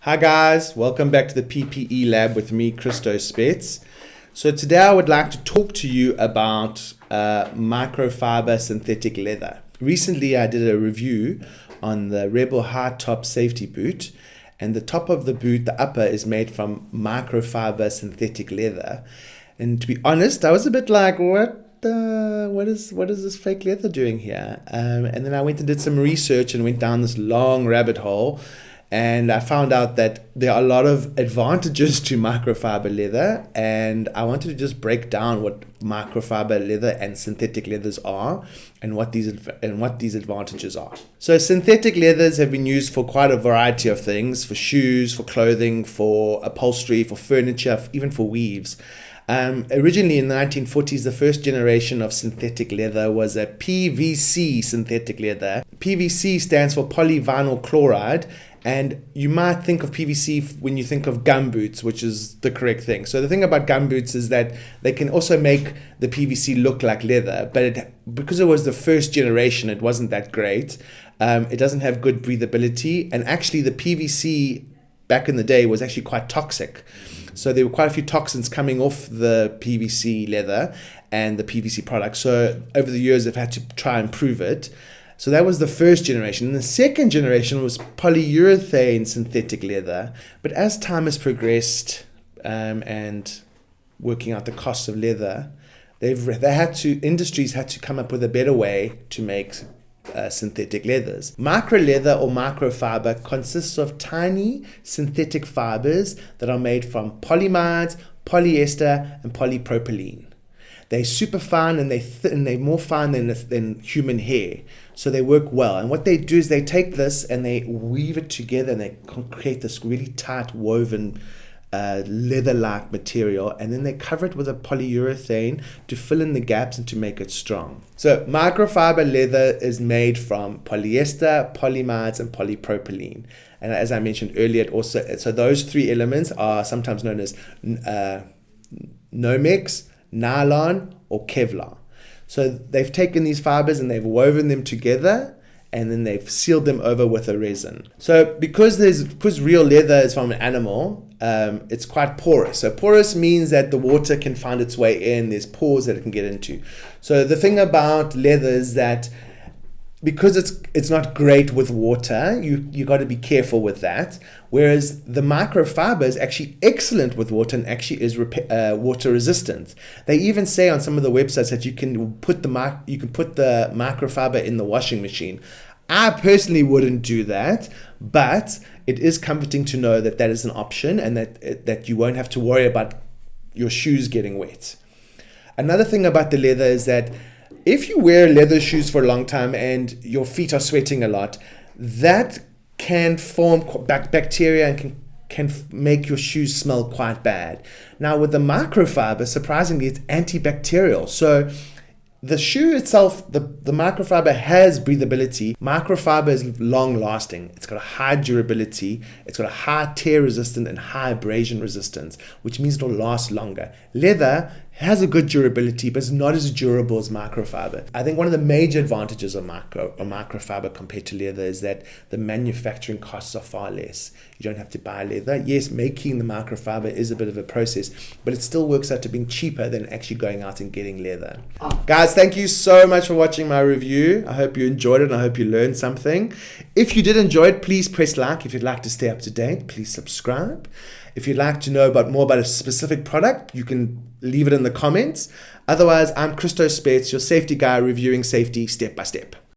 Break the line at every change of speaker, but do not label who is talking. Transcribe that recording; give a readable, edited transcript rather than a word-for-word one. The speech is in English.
Hi guys, welcome back to the PPE lab with me, Christo Spets. So today I would like to talk to you about microfiber synthetic leather. Recently I did a review on the Rebel high top safety boot, and the top of the boot, the upper, is made from microfiber synthetic leather. And to be honest, I was a bit like, what is this fake leather doing here? And then I went and did some research and went down this long rabbit hole. And I found out that there are a lot of advantages to microfiber leather, and I wanted to just break down what microfiber leather and synthetic leathers are and what these advantages are. So synthetic leathers have been used for quite a variety of things: for shoes, for clothing, for upholstery, for furniture, even for weaves. Originally in the 1940s, the first generation of synthetic leather was a PVC synthetic leather. PVC stands for polyvinyl chloride, and you might think of PVC when you think of gumboots, which is the correct thing. So the thing about gumboots is that they can also make the PVC look like leather, but because it was the first generation, it wasn't that great. It doesn't have good breathability, and actually the PVC back in the day was actually quite toxic. So there were quite a few toxins coming off the PVC leather and the PVC product. So over the years, they've had to try and improve it. So that was the first generation. And the second generation was polyurethane synthetic leather. But as time has progressed and working out the cost of leather, industries had to come up with a better way to make synthetic leathers. Micro leather or microfiber consists of tiny synthetic fibers that are made from polyamides, polyester, and polypropylene. They're super fine, and they're more fine than human hair, so they work well. And what they do is they take this and they weave it together, and they create this really tight woven leather-like material, and then they cover it with a polyurethane to fill in the gaps and to make it strong. So microfiber leather is made from polyester, polyamides, and polypropylene. And as I mentioned earlier, so those three elements are sometimes known as Nomex, nylon, or Kevlar. So they've taken these fibers and they've woven them together, and then they've sealed them over with a resin. So because real leather is from an animal, it's quite porous. So porous means that the water can find its way in. There's pores that it can get into. So the thing about leather is that because it's not great with water, you got to be careful with that. Whereas the microfiber is actually excellent with water and actually is water resistant. They even say on some of the websites that you can put the microfiber in the washing machine. I personally wouldn't do that, but it is comforting to know that that is an option, and that you won't have to worry about your shoes getting wet. Another thing about the leather is that if you wear leather shoes for a long time and your feet are sweating a lot, that can form bacteria and can make your shoes smell quite bad. Now with the microfiber, surprisingly, it's antibacterial. So the shoe itself, the microfiber has breathability. Microfiber is long lasting. It's got a high durability. It's got a high tear resistant and high abrasion resistance, which means it'll last longer. Leather has a good durability, but it's not as durable as microfiber. I think one of the major advantages of microfiber compared to leather is that the manufacturing costs are far less. You don't have to buy leather. Yes, making the microfiber is a bit of a process, but it still works out to being cheaper than actually going out and getting leather. Guys, thank you so much for watching my review. I hope you enjoyed it and I hope you learned something. If you did enjoy it, please press like. If you'd like to stay up to date, please subscribe. If you'd like to know more about a specific product, you can leave it in the comments. Otherwise, I'm Christo Spets, your safety guy, reviewing safety step by step.